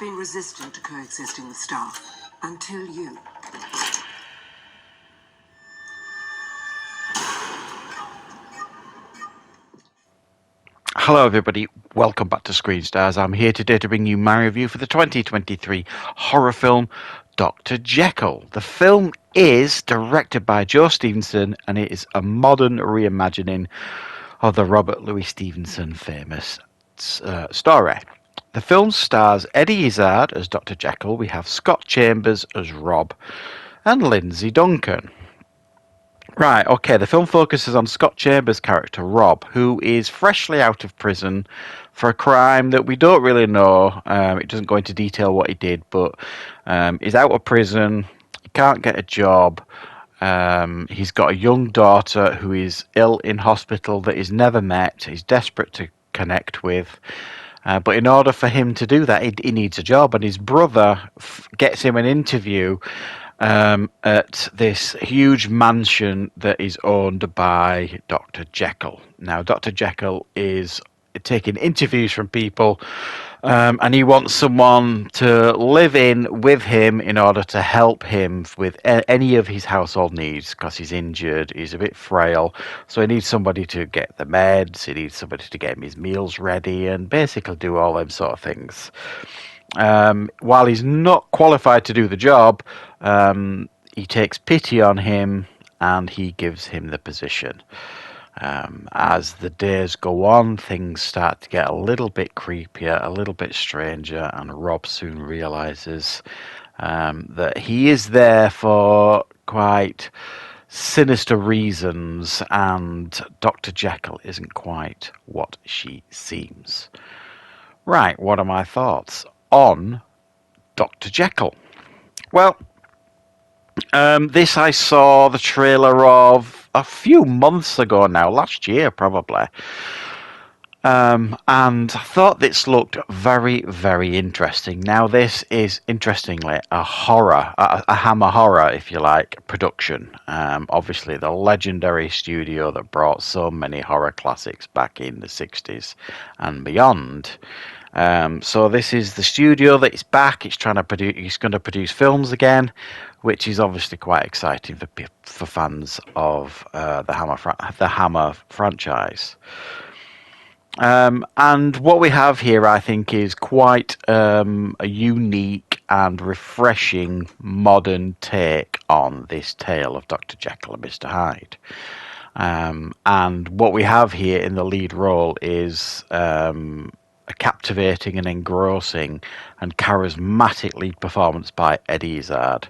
been resistant to coexisting with staff. Until you. Hello everybody, welcome back to Screenstars. I'm here today to bring you my review for the 2023 horror film Dr. Jekyll. The film is directed by Joe Stevenson and it is a modern reimagining of the Robert Louis Stevenson famous story. The film stars Eddie Izzard as Dr. Jekyll, we have Scott Chambers as Rob and Lindsay Duncan. Right, okay, the film focuses on Scott Chambers' character, Rob, who is freshly out of prison for a crime that we don't really know. It doesn't go into detail what he did, but he's out of prison, he can't get a job, he's got a young daughter who is ill in hospital that he's never met, he's desperate to connect with. But in order for him to do that, he needs a job, and his brother gets him an interview at this huge mansion that is owned by Dr. Jekyll. Now, Dr. Jekyll is taking interviews from people, and he wants someone to live in with him in order to help him with any of his household needs, because he's injured, he's a bit frail, so he needs somebody to get the meds, he needs somebody to get him his meals ready, and basically do all them sort of things. While he's not qualified to do the job, he takes pity on him and he gives him the position. As the days go on, things start to get a little bit creepier, a little bit stranger, and Rob soon realizes that he is there for quite sinister reasons, and Dr. Jekyll isn't quite what she seems. Right, what are my thoughts on Dr. Jekyll? Well, this I saw the trailer of a few months ago now, last year probably. And I thought this looked very, very interesting. Now, this is, interestingly, a horror, a Hammer horror, if you like, production. Obviously, the legendary studio that brought so many horror classics back in the 60s and beyond. So this is the studio that is back. It's trying to produce. It's going to produce films again, which is obviously quite exciting for fans of the Hammer franchise. And what we have here, I think, is quite a unique and refreshing modern take on this tale of Dr. Jekyll and Mr. Hyde. And what we have here in the lead role is a captivating and engrossing and charismatic lead performance by Eddie Izzard.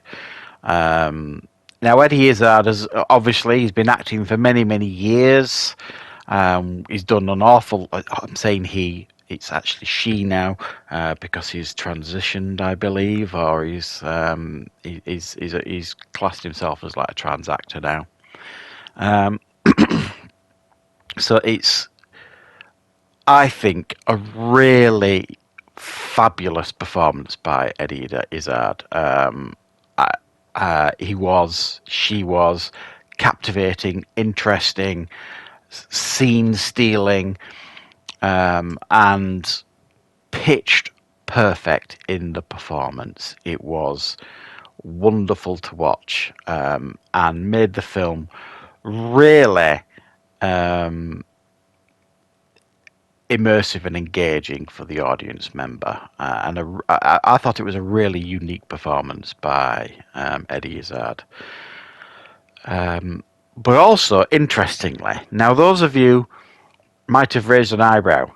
Now, Eddie Izzard he's been acting for many, many years. He's done an awful. I'm saying he. It's actually she now, because he's transitioned, I believe, or he's classed himself as like a trans actor now. So it's, I think, a really fabulous performance by Eddie Izzard. She was captivating, interesting, scene-stealing, and pitched perfect in the performance. It was wonderful to watch, and made the film really immersive and engaging for the audience member, and I thought it was a really unique performance by Eddie Izzard. But also, interestingly, now those of you might have raised an eyebrow.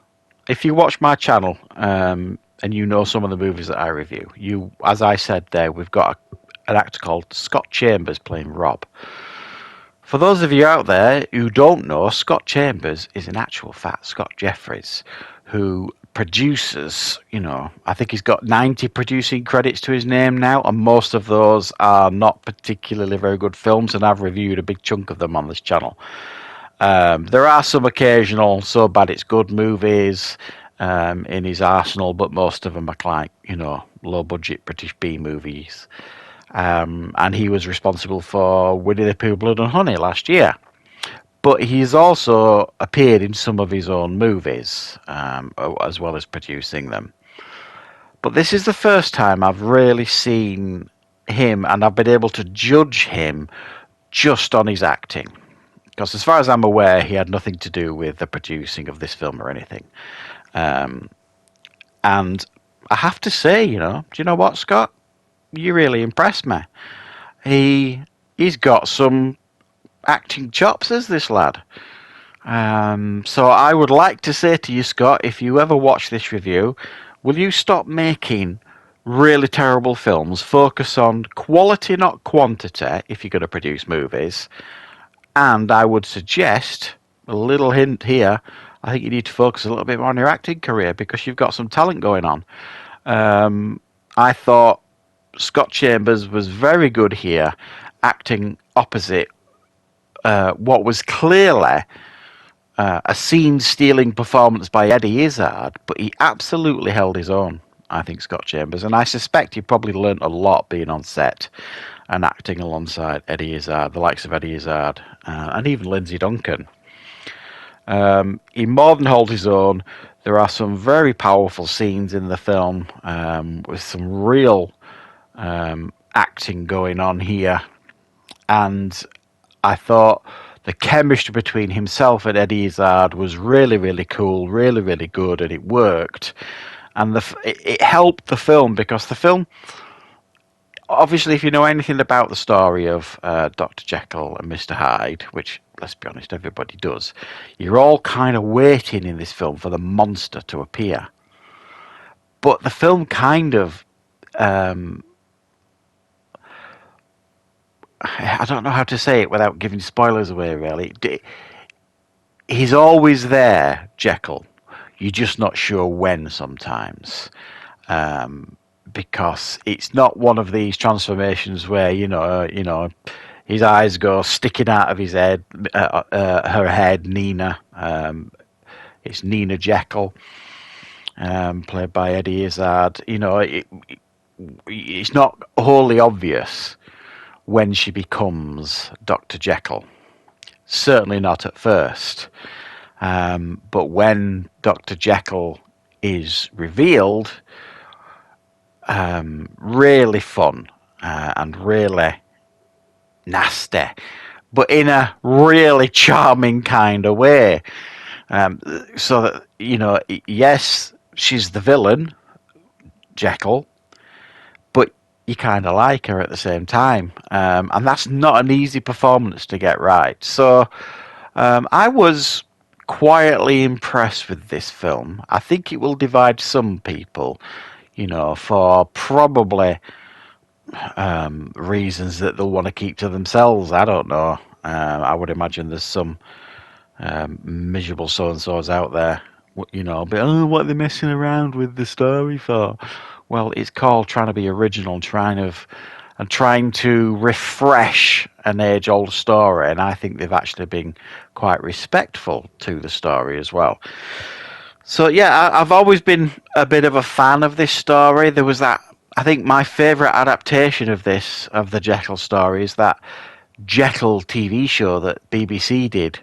If you watch my channel and you know some of the movies that I review, as I said there, we've got an actor called Scott Chambers playing Rob. For those of you out there who don't know, Scott Chambers is in actual fact Scott Jeffries, who produces, I think he's got 90 producing credits to his name now, and most of those are not particularly very good films, and I've reviewed a big chunk of them on this channel. There are some occasional so bad it's good movies in his arsenal, but most of them are like, low budget British B movies. And he was responsible for Winnie the Pooh, Blood and Honey last year. But he's also appeared in some of his own movies, as well as producing them. But this is the first time I've really seen him, and I've been able to judge him just on his acting. Because as far as I'm aware, he had nothing to do with the producing of this film or anything. And I have to say, do you know what, Scott? You really impressed me. He's got some acting chops as this lad. So I would like to say to you, Scott, if you ever watch this review, will you stop making really terrible films? Focus on quality, not quantity, if you're going to produce movies. And I would suggest, a little hint here, I think you need to focus a little bit more on your acting career because you've got some talent going on. I thought Scott Chambers was very good here, acting opposite what was clearly a scene-stealing performance by Eddie Izzard, but he absolutely held his own, I think, Scott Chambers. And I suspect he probably learnt a lot being on set and acting alongside Eddie Izzard, the likes of Eddie Izzard, and even Lindsay Duncan. He more than holds his own. There are some very powerful scenes in the film with some real acting going on here. And I thought the chemistry between himself and Eddie Izzard was really, really cool, really, really good, and it worked. And it helped the film because the film, obviously, if you know anything about the story of Dr. Jekyll and Mr. Hyde, which, let's be honest, everybody does, you're all kind of waiting in this film for the monster to appear. But the film kind of, I don't know how to say it without giving spoilers away, really. He's always there, Jekyll. You're just not sure when sometimes. Because it's not one of these transformations where, his eyes go sticking out of his head, her head, Nina. It's Nina Jekyll, played by Eddie Izzard. It's not wholly obvious when she becomes Dr. Jekyll. Certainly not at first. But when Dr. Jekyll is revealed, really fun and really nasty, but in a really charming kind of way. So that, yes, she's the villain, Jekyll, but you kind of like her at the same time. And that's not an easy performance to get right. So I was quietly impressed with this film. I think it will divide some people, for probably reasons that they'll want to keep to themselves. I don't know. I would imagine there's some miserable so-and-sos out there, but what are they messing around with the story for? Well, it's called trying to be original, trying to refresh an age-old story, and I think they've actually been quite respectful to the story as well. So yeah, I've always been a bit of a fan of this story. There was that, I think my favourite adaptation of the Jekyll story is that Jekyll TV show that BBC did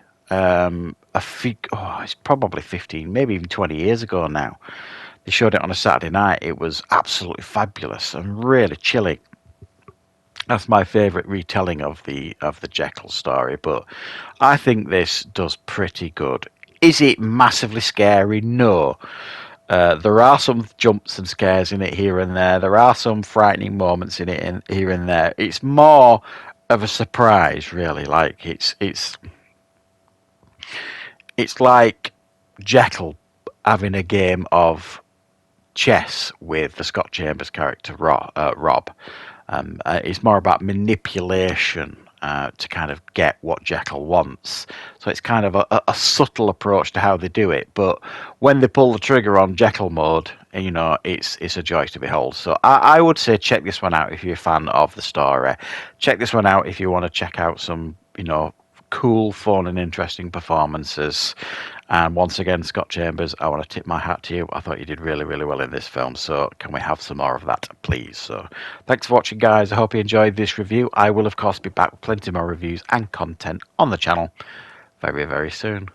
it's probably 15, maybe even 20 years ago now. They showed it on a Saturday night. It was absolutely fabulous and really chilling. That's my favourite retelling of the Jekyll story, but I think this does pretty good. Is it massively scary? No. There are some jumps and scares in it here and there. There are some frightening moments in it here and there. It's more of a surprise, really. Like it's like Jekyll having a game of chess with the Scott Chambers character Rob. It's more about manipulation to kind of get what Jekyll wants. So it's kind of a subtle approach to how they do it. But when they pull the trigger on Jekyll mode, it's a joy to behold. So I would say check this one out if you're a fan of the story. Check this one out if you want to check out some, cool, fun and interesting performances. And once again, Scott Chambers, I want to tip my hat to you. I thought you did really, really well in this film. So can we have some more of that, please? So thanks for watching, guys. I hope you enjoyed this review. I will, of course, be back with plenty more reviews and content on the channel very, very soon.